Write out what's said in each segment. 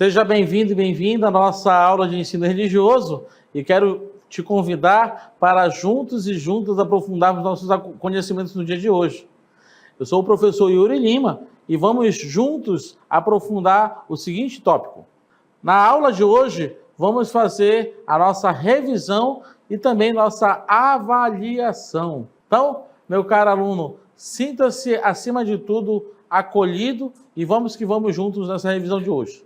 Seja bem-vindo e bem-vinda à nossa aula de ensino religioso e quero te convidar para juntos e juntas aprofundarmos nossos conhecimentos no dia de hoje. Eu sou o professor Yuri Lima e vamos juntos aprofundar o seguinte tópico. Na aula de hoje, vamos fazer a nossa revisão e também nossa avaliação. Então, meu caro aluno, sinta-se, acima de tudo, acolhido e vamos que vamos juntos nessa revisão de hoje.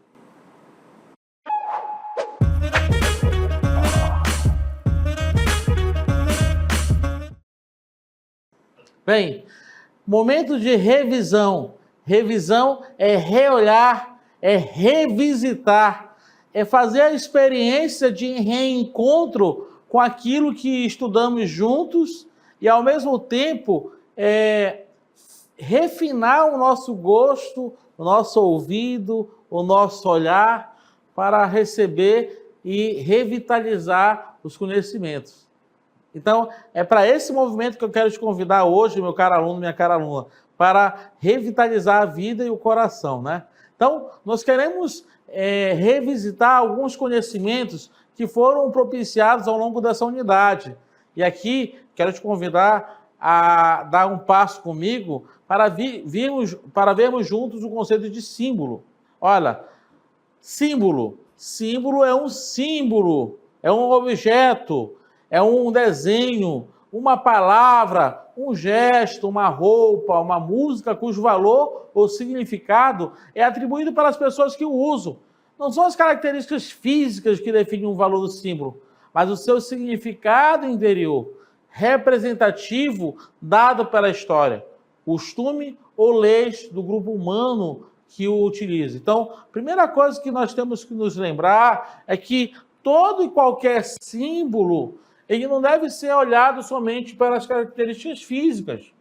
Bem, momento de revisão. Revisão é reolhar, é revisitar, é fazer a experiência de reencontro com aquilo que estudamos juntos e, ao mesmo tempo, refinar o nosso gosto, o nosso ouvido, o nosso olhar para receber e revitalizar os conhecimentos. Então, é para esse movimento que eu quero te convidar hoje, meu caro aluno, minha cara aluna, para revitalizar a vida e o coração, né? Então, nós queremos revisitar alguns conhecimentos que foram propiciados ao longo dessa unidade. E aqui, quero te convidar a dar um passo comigo para vermos juntos o conceito de símbolo. Olha, símbolo é um símbolo, é um objeto, é um desenho, uma palavra, um gesto, uma roupa, uma música cujo valor ou significado é atribuído pelas pessoas que o usam. Não são as características físicas que definem o valor do símbolo, mas o seu significado interior, representativo dado pela história, costume ou leis do grupo humano que o utiliza. Então, a primeira coisa que nós temos que nos lembrar é que todo e qualquer símbolo ele não deve ser olhado somente pelas características físicas,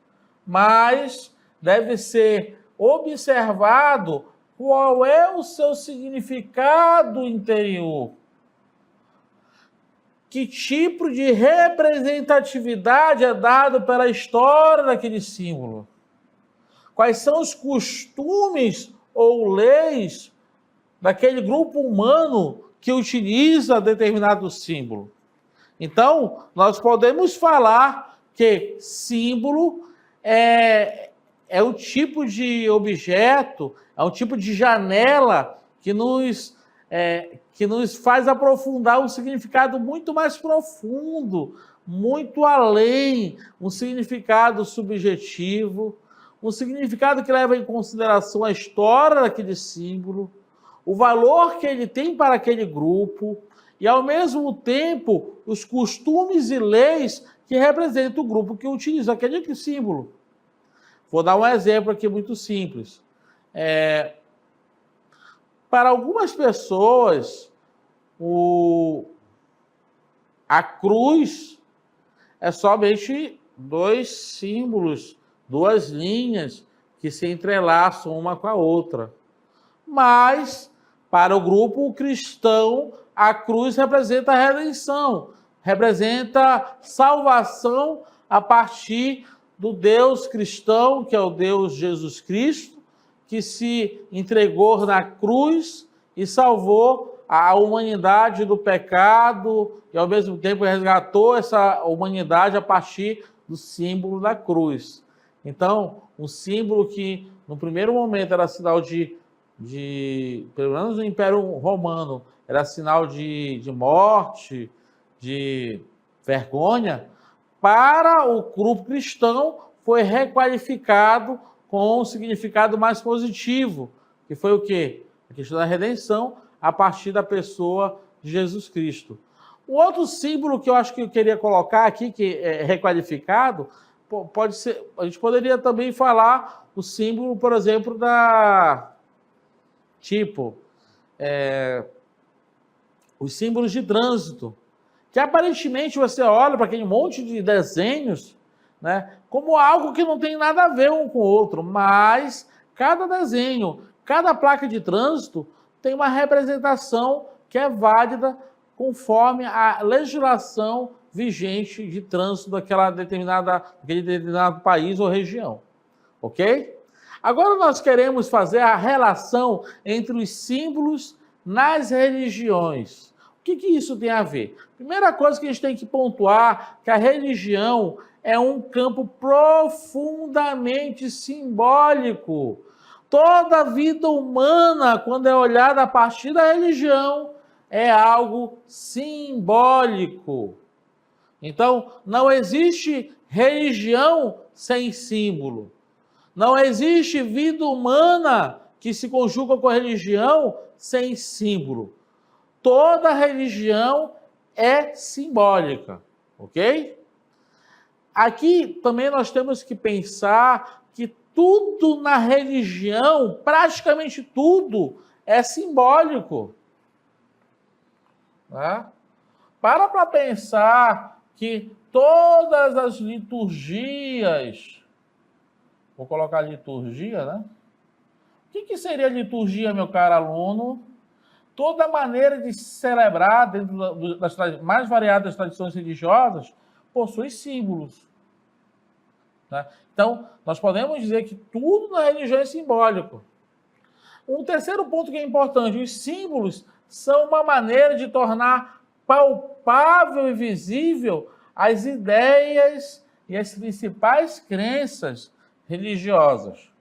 mas deve ser observado qual é o seu significado interior. Que tipo de representatividade é dado pela história daquele símbolo? Quais são os costumes ou leis daquele grupo humano que utiliza determinado símbolo? Então, nós podemos falar que símbolo é o tipo de objeto, é um tipo de janela que nos faz aprofundar um significado muito mais profundo, muito além, um significado subjetivo, um significado que leva em consideração a história daquele símbolo, o valor que ele tem para aquele grupo, e, ao mesmo tempo, os costumes e leis que representam o grupo que utiliza aquele símbolo. Vou dar um exemplo aqui muito simples. Para algumas pessoas, a cruz é somente dois símbolos, duas linhas que se entrelaçam uma com a outra. Mas, para o grupo cristão, a cruz representa a redenção, representa salvação a partir do Deus cristão, que é o Deus Jesus Cristo, que se entregou na cruz e salvou a humanidade do pecado e, ao mesmo tempo, resgatou essa humanidade a partir do símbolo da cruz. Então, um símbolo que, no primeiro momento, era sinal pelo menos no Império Romano, era sinal de morte, de vergonha, para o grupo cristão foi requalificado com um significado mais positivo, que foi o quê? A questão da redenção a partir da pessoa de Jesus Cristo. O outro símbolo que eu acho que eu queria colocar aqui, que é requalificado, pode ser, a gente poderia também falar o símbolo, por exemplo, os símbolos de trânsito, que aparentemente você olha para aquele monte de desenhos, né, como algo que não tem nada a ver um com o outro, mas cada desenho, cada placa de trânsito tem uma representação que é válida conforme a legislação vigente de trânsito daquele determinado país ou região, ok? Agora nós queremos fazer a relação entre os símbolos nas religiões. O que isso tem a ver? Primeira coisa que a gente tem que pontuar, que a religião é um campo profundamente simbólico. Toda a vida humana, quando é olhada a partir da religião, é algo simbólico. Então, não existe religião sem símbolo. Não existe vida humana que se conjuga com a religião sem símbolo. Toda religião é simbólica, ok? Aqui também nós temos que pensar que tudo na religião, praticamente tudo, é simbólico. Né? Para pensar que todas as liturgias, vou colocar liturgia, né? O que seria liturgia, meu caro aluno? Toda maneira de celebrar, dentro das mais variadas tradições religiosas, possui símbolos. Né? Então, nós podemos dizer que tudo na religião é simbólico. Um terceiro ponto que é importante, os símbolos são uma maneira de tornar palpável e visível as ideias e as principais crenças religiosas.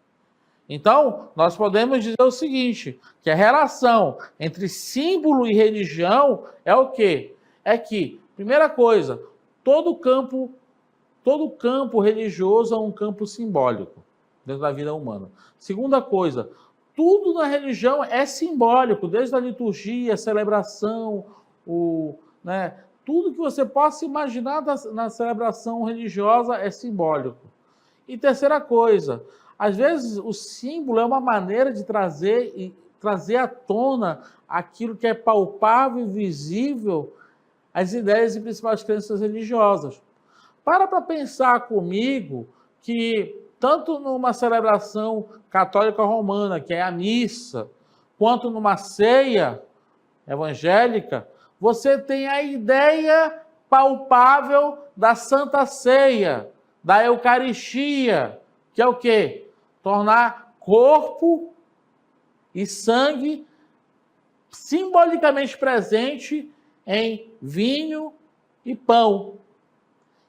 Então, nós podemos dizer o seguinte, que a relação entre símbolo e religião é o quê? É que, primeira coisa, todo campo religioso é um campo simbólico dentro da vida humana. Segunda coisa, tudo na religião é simbólico, desde a liturgia, a celebração, tudo que você possa imaginar na celebração religiosa é simbólico. E terceira coisa, às vezes o símbolo é uma maneira de trazer à tona aquilo que é palpável e visível, as ideias e principais crenças religiosas. Para pensar comigo que tanto numa celebração católica romana, que é a missa, quanto numa ceia evangélica, você tem a ideia palpável da Santa Ceia, da Eucaristia, que é o quê? Tornar corpo e sangue simbolicamente presente em vinho e pão.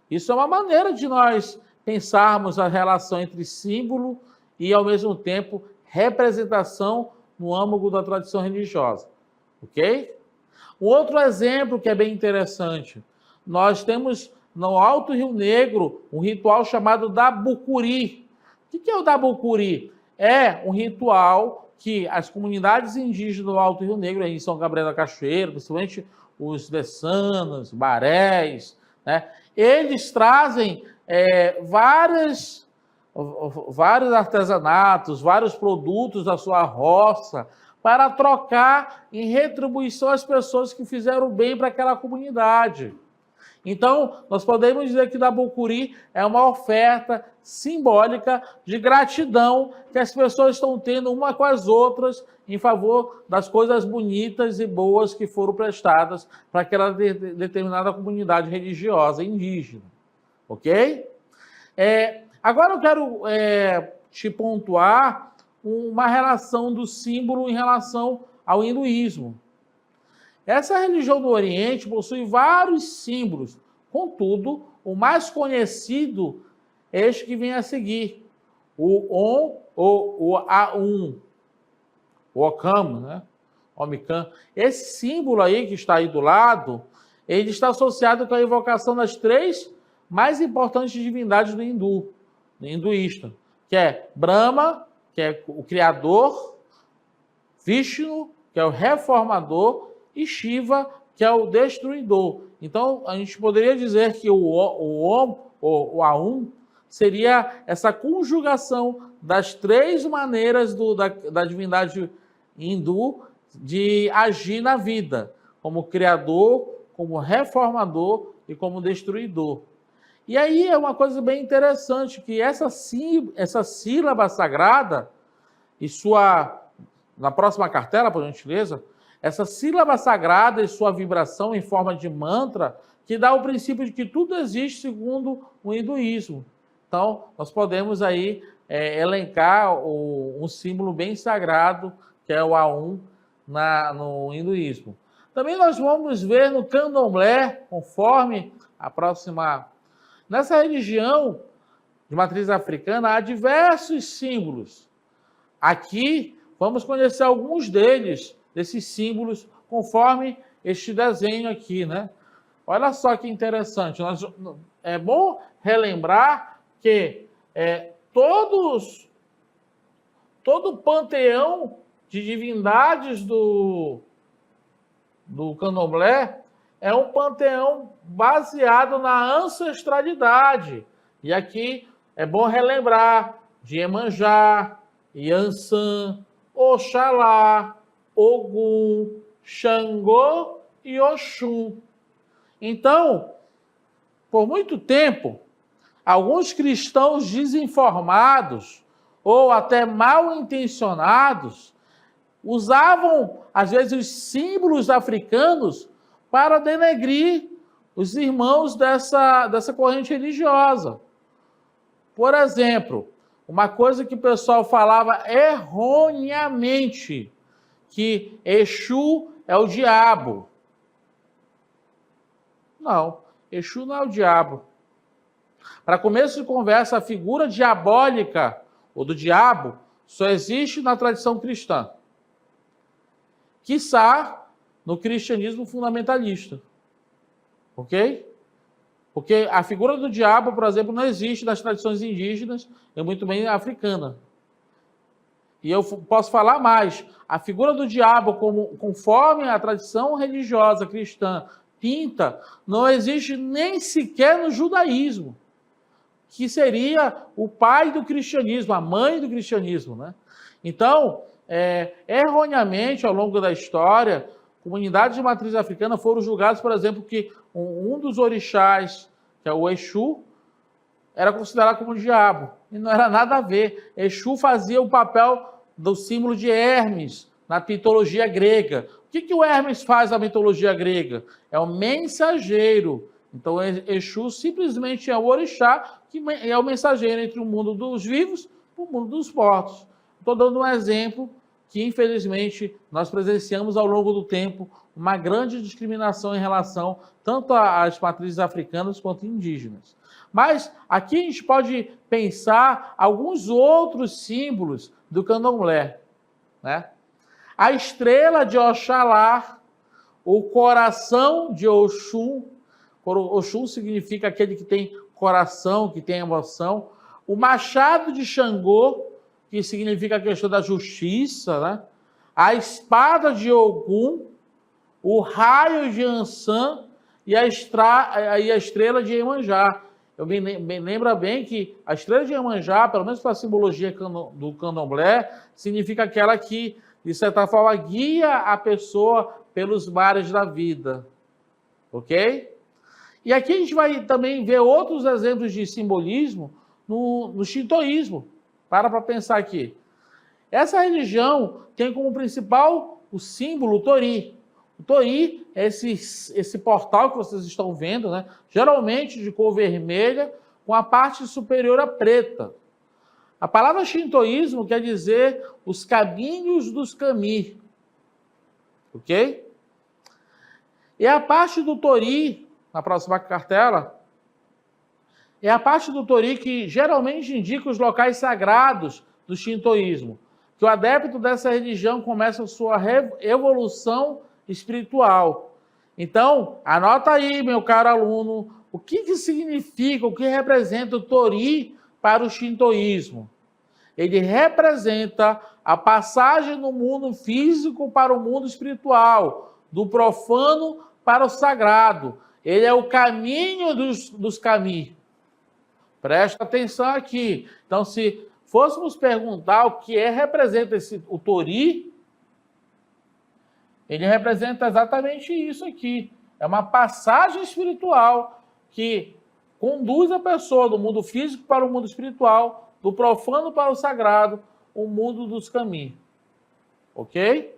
Isso é uma maneira de nós pensarmos a relação entre símbolo e, ao mesmo tempo, representação no âmago da tradição religiosa. Ok? Um outro exemplo que é bem interessante. Nós temos no Alto Rio Negro um ritual chamado Dabucuri. O que é o Dabucuri? É um ritual que as comunidades indígenas do Alto Rio Negro, em São Gabriel da Cachoeira, principalmente os Dessanas, Barés, né? Eles trazem vários artesanatos, vários produtos da sua roça para trocar em retribuição às pessoas que fizeram bem para aquela comunidade. Então, nós podemos dizer que Dabucuri é uma oferta simbólica de gratidão que as pessoas estão tendo uma com as outras em favor das coisas bonitas e boas que foram prestadas para aquela determinada comunidade religiosa indígena. Ok? Agora eu quero te pontuar uma relação do símbolo em relação ao hinduísmo. Essa religião do Oriente possui vários símbolos, contudo, o mais conhecido é este que vem a seguir, o Om ou o Aum, o Okam, né? Omikam. Esse símbolo aí que está aí do lado, ele está associado com a invocação das três mais importantes divindades do hinduísta, que é Brahma, que é o Criador, Vishnu, que é o Reformador, e Shiva, que é o Destruidor. Então, a gente poderia dizer que o Om, ou o Aum, seria essa conjugação das três maneiras da divindade hindu de agir na vida, como Criador, como Reformador e como Destruidor. E aí é uma coisa bem interessante, que essa sílaba sagrada, na próxima cartela, por gentileza, essa sílaba sagrada e sua vibração em forma de mantra, que dá o princípio de que tudo existe segundo o hinduísmo. Então, nós podemos aí elencar um símbolo bem sagrado, que é o Aum, no hinduísmo. Também nós vamos ver no candomblé, conforme a próxima... Nessa religião de matriz africana, há diversos símbolos. Aqui, vamos conhecer alguns deles, desses símbolos, conforme este desenho aqui, né? Olha só que interessante. É bom relembrar que todo o panteão de divindades do candomblé é um panteão baseado na ancestralidade. E aqui é bom relembrar de Iemanjá, Yansan, Oxalá, Ogum, Xangô e Oxum. Então, por muito tempo, alguns cristãos desinformados ou até mal intencionados usavam, às vezes, os símbolos africanos para denegrir os irmãos dessa corrente religiosa. Por exemplo, uma coisa que o pessoal falava erroneamente, que Exu é o diabo. Não, Exu não é o diabo. Para começo de conversa, a figura diabólica ou do diabo só existe na tradição cristã. Quiçá no cristianismo fundamentalista. Ok? Porque a figura do diabo, por exemplo, não existe nas tradições indígenas e muito bem africana. E eu posso falar mais. A figura do diabo, conforme a tradição religiosa cristã pinta, não existe nem sequer no judaísmo, que seria o pai do cristianismo, a mãe do cristianismo, né? Então, erroneamente, ao longo da história, comunidades de matriz africana foram julgadas, por exemplo, que um dos orixás, que é o Exu, era considerado como diabo. E não era nada a ver. Exu fazia o papel do símbolo de Hermes na mitologia grega. O que o Hermes faz na mitologia grega? É o mensageiro. Então, Exu simplesmente é o orixá, que é o mensageiro entre o mundo dos vivos e o mundo dos mortos. Estou dando um exemplo que, infelizmente, nós presenciamos ao longo do tempo uma grande discriminação em relação tanto às matrizes africanas quanto indígenas. Mas aqui a gente pode pensar alguns outros símbolos do candomblé, né? A estrela de Oxalá, o coração de Oxum. Oxum significa aquele que tem coração, que tem emoção. O machado de Xangô, que significa a questão da justiça, né? A espada de Ogum, o raio de Ansan e a estrela de Iemanjá. Eu me lembro bem que a estrela de Iemanjá, pelo menos para a simbologia do candomblé, significa aquela que, de certa forma, guia a pessoa pelos mares da vida. Ok? E aqui a gente vai também ver outros exemplos de simbolismo no shintoísmo. Para pensar aqui. Essa religião tem como principal o símbolo o tori. O tori é esse portal que vocês estão vendo, né? Geralmente de cor vermelha, com a parte superior a preta. A palavra shintoísmo quer dizer os caminhos dos kami. Ok? E a parte do tori, na próxima cartela, é a parte do tori que geralmente indica os locais sagrados do shintoísmo, que o adepto dessa religião começa a sua evolução espiritual. Então, anota aí, meu caro aluno, o que significa, o que representa o tori para o shintoísmo. Ele representa a passagem do mundo físico para o mundo espiritual, do profano para o sagrado. Ele é o caminho dos kami. Presta atenção aqui. Então, se fôssemos perguntar o que representa o tori, ele representa exatamente isso aqui. É uma passagem espiritual que conduz a pessoa do mundo físico para o mundo espiritual, do profano para o sagrado, o mundo dos caminhos. Ok?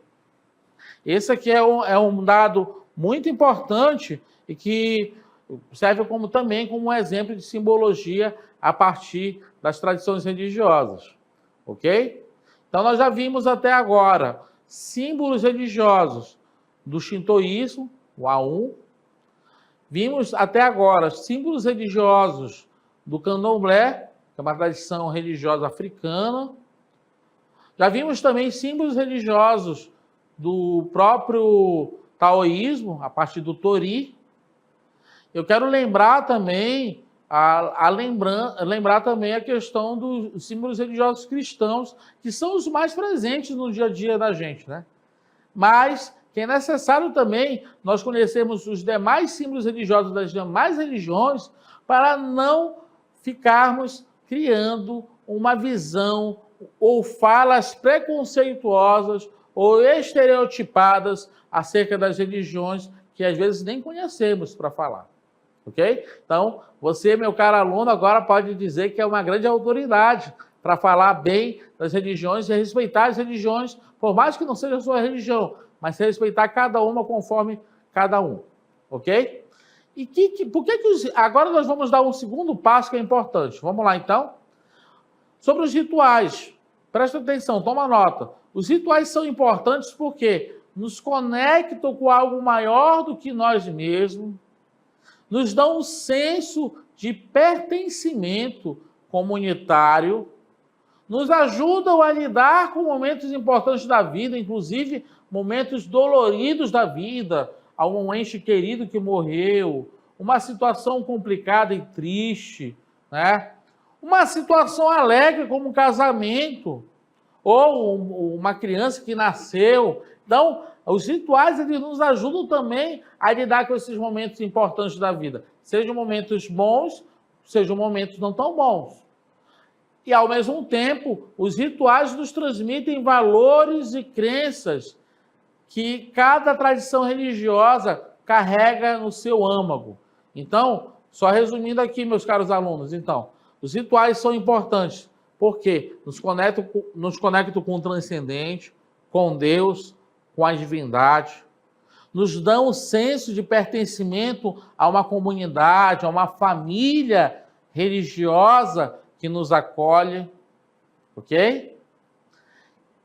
Esse aqui é um dado muito importante e que serve também como um exemplo de simbologia a partir das tradições religiosas. Ok? Então, nós já vimos até agora símbolos religiosos do shintoísmo, o A1. Vimos até agora símbolos religiosos do candomblé, que é uma tradição religiosa africana. Já vimos também símbolos religiosos do próprio taoísmo, a partir do Tori. Eu quero lembrar também lembrar também a questão dos símbolos religiosos cristãos, que são os mais presentes no dia a dia da gente, né? Mas que é necessário também nós conhecermos os demais símbolos religiosos das demais religiões para não ficarmos criando uma visão ou falas preconceituosas ou estereotipadas acerca das religiões que às vezes nem conhecemos para falar. Ok? Então, você, meu caro aluno, agora pode dizer que é uma grande autoridade para falar bem das religiões e respeitar as religiões, por mais que não seja a sua religião, mas respeitar cada uma conforme cada um. Ok? E agora nós vamos dar um segundo passo que é importante. Vamos lá, então? Sobre os rituais. Presta atenção, toma nota. Os rituais são importantes porque nos conectam com algo maior do que nós mesmos, nos dão um senso de pertencimento comunitário, nos ajudam a lidar com momentos importantes da vida, inclusive momentos doloridos da vida, algum ente querido que morreu, uma situação complicada e triste, né? Uma situação alegre como um casamento, ou uma criança que nasceu. Então, os rituais eles nos ajudam também a lidar com esses momentos importantes da vida. Sejam momentos bons, sejam momentos não tão bons. E, ao mesmo tempo, os rituais nos transmitem valores e crenças que cada tradição religiosa carrega no seu âmago. Então, só resumindo aqui, meus caros alunos, então, os rituais são importantes porque nos conectam com o transcendente, com Deus, com a divindade, nos dão um senso de pertencimento a uma comunidade, a uma família religiosa que nos acolhe, ok?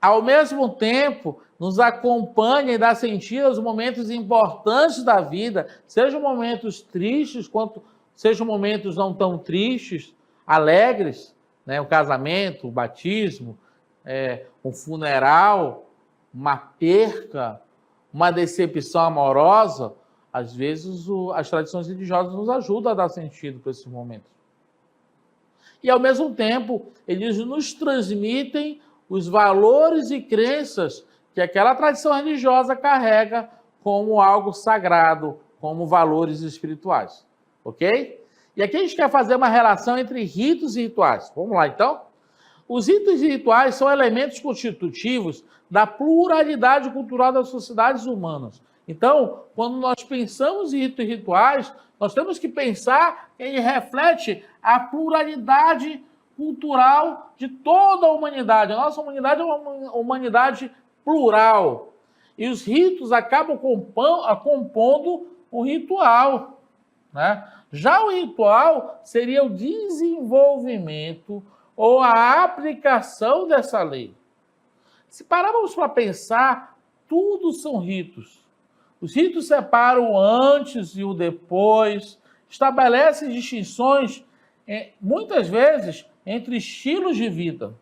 Ao mesmo tempo, nos acompanha e dá sentido aos momentos importantes da vida, sejam momentos tristes, quanto sejam momentos não tão tristes, alegres, né? O casamento, o batismo, um funeral, uma perca, uma decepção amorosa. Às vezes as tradições religiosas nos ajudam a dar sentido para esses momentos. E, ao mesmo tempo, eles nos transmitem os valores e crenças que aquela tradição religiosa carrega como algo sagrado, como valores espirituais. Ok? E aqui a gente quer fazer uma relação entre ritos e rituais. Vamos lá, então? Os ritos e rituais são elementos constitutivos da pluralidade cultural das sociedades humanas. Então, quando nós pensamos em ritos e rituais, nós temos que pensar que ele reflete a pluralidade cultural de toda a humanidade. A nossa humanidade é uma humanidade plural. E os ritos acabam compondo um ritual, né? Já o ritual seria o desenvolvimento ou a aplicação dessa lei. Se pararmos para pensar, tudo são ritos. Os ritos separam o antes e o depois, estabelecem distinções, muitas vezes, entre estilos de vida.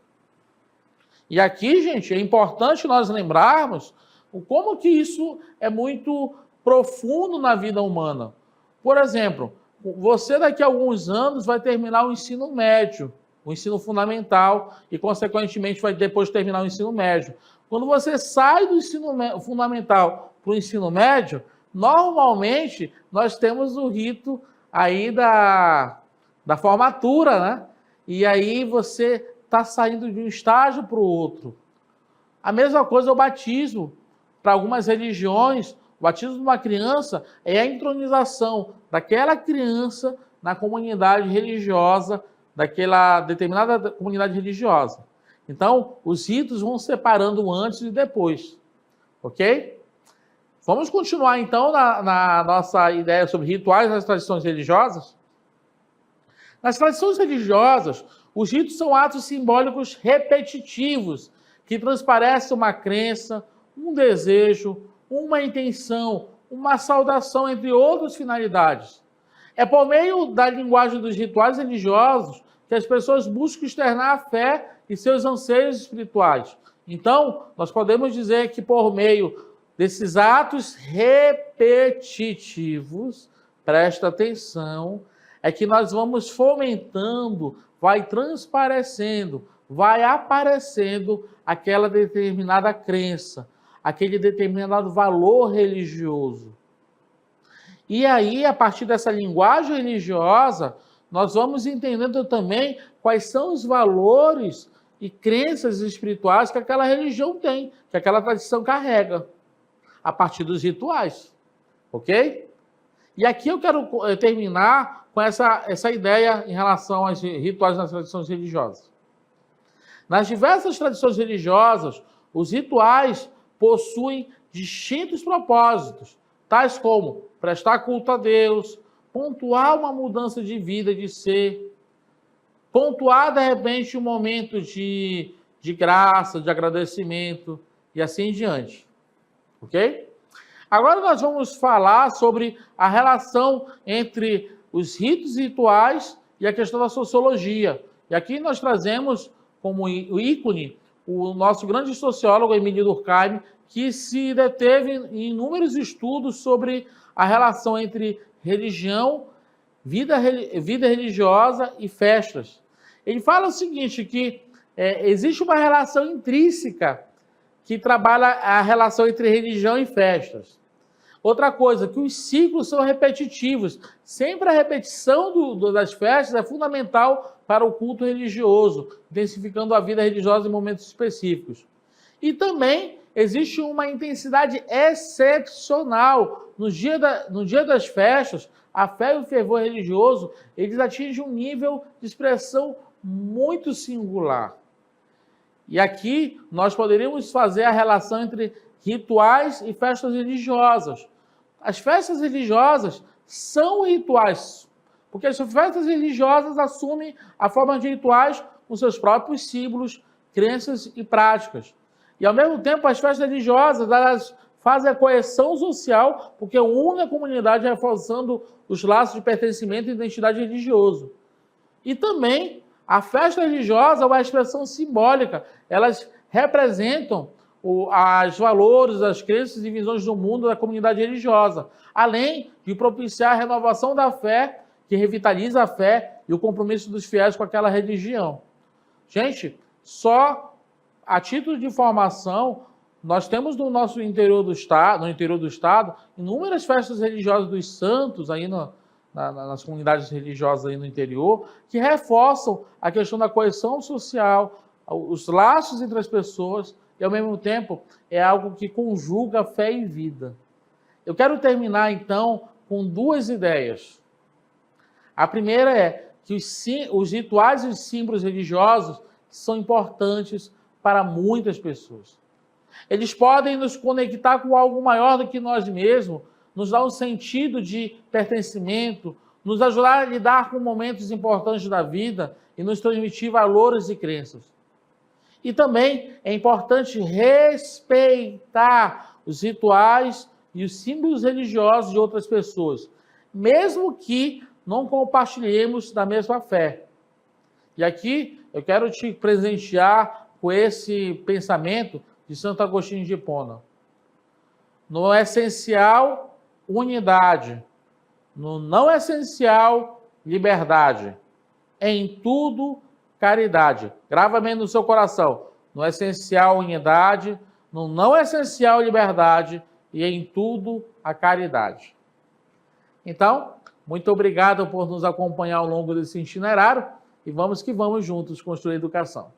E aqui, gente, é importante nós lembrarmos como que isso é muito profundo na vida humana. Por exemplo, você daqui a alguns anos vai terminar o ensino médio, o ensino fundamental, e consequentemente vai depois terminar o ensino médio. Quando você sai do ensino fundamental para o ensino médio, normalmente nós temos o rito aí da formatura, né? E aí você está saindo de um estágio para o outro. A mesma coisa é o batismo. Para algumas religiões, o batismo de uma criança é a entronização daquela criança na comunidade religiosa, daquela determinada comunidade religiosa. Então, os ritos vão separando antes e depois. Ok? Vamos continuar, então, na nossa ideia sobre rituais nas tradições religiosas? Nas tradições religiosas, os ritos são atos simbólicos repetitivos, que transparecem uma crença, um desejo, uma intenção, uma saudação, entre outras finalidades. É por meio da linguagem dos rituais religiosos que as pessoas buscam externar a fé e seus anseios espirituais. Então, nós podemos dizer que por meio desses atos repetitivos, presta atenção, é que nós vamos fomentando, vai transparecendo, vai aparecendo aquela determinada crença, aquele determinado valor religioso. E aí, a partir dessa linguagem religiosa, nós vamos entendendo também quais são os valores e crenças espirituais que aquela religião tem, que aquela tradição carrega, a partir dos rituais, ok? E aqui eu quero terminar com essa ideia em relação aos rituais nas tradições religiosas. Nas diversas tradições religiosas, os rituais possuem distintos propósitos, tais como prestar culto a Deus, pontuar uma mudança de vida, de ser, pontuar, de repente, um momento de graça, de agradecimento, e assim em diante. Ok? Agora nós vamos falar sobre a relação entre os ritos e rituais e a questão da sociologia. E aqui nós trazemos como ícone o nosso grande sociólogo Emile Durkheim, que se deteve em inúmeros estudos sobre a relação entre religião, vida religiosa e festas. Ele fala o seguinte, que existe uma relação intrínseca que trabalha a relação entre religião e festas. Outra coisa, que os ciclos são repetitivos. Sempre a repetição das festas é fundamental para o culto religioso, intensificando a vida religiosa em momentos específicos. E também existe uma intensidade excepcional. No dia das festas, a fé e o fervor religioso, eles atingem um nível de expressão muito singular. E aqui nós poderíamos fazer a relação entre rituais e festas religiosas. As festas religiosas são rituais, porque as festas religiosas assumem a forma de rituais com seus próprios símbolos, crenças e práticas. E ao mesmo tempo as festas religiosas, elas fazem a coesão social, porque unem a comunidade reforçando os laços de pertencimento e identidade religiosa. E também a festa religiosa é uma expressão simbólica, elas representam os valores, as crenças e visões do mundo da comunidade religiosa, além de propiciar a renovação da fé, que revitaliza a fé e o compromisso dos fiéis com aquela religião. Gente, só a título de informação, nós temos no nosso interior do estado, inúmeras festas religiosas dos santos aí nas comunidades religiosas aí no interior, que reforçam a questão da coesão social, os laços entre as pessoas, e ao mesmo tempo é algo que conjuga fé e vida. Eu quero terminar então com duas ideias. A primeira é que os rituais e os símbolos religiosos são importantes para muitas pessoas. Eles podem nos conectar com algo maior do que nós mesmos, nos dar um sentido de pertencimento, nos ajudar a lidar com momentos importantes da vida e nos transmitir valores e crenças. E também é importante respeitar os rituais e os símbolos religiosos de outras pessoas, mesmo que não compartilhemos da mesma fé. E aqui eu quero te presentear com esse pensamento de Santo Agostinho de Hipona. No essencial, unidade. No não essencial, liberdade. Em tudo, caridade. Grava bem no seu coração. No essencial, unidade. No não essencial, liberdade. E em tudo, a caridade. Então, muito obrigado por nos acompanhar ao longo desse itinerário. E vamos que vamos juntos construir educação.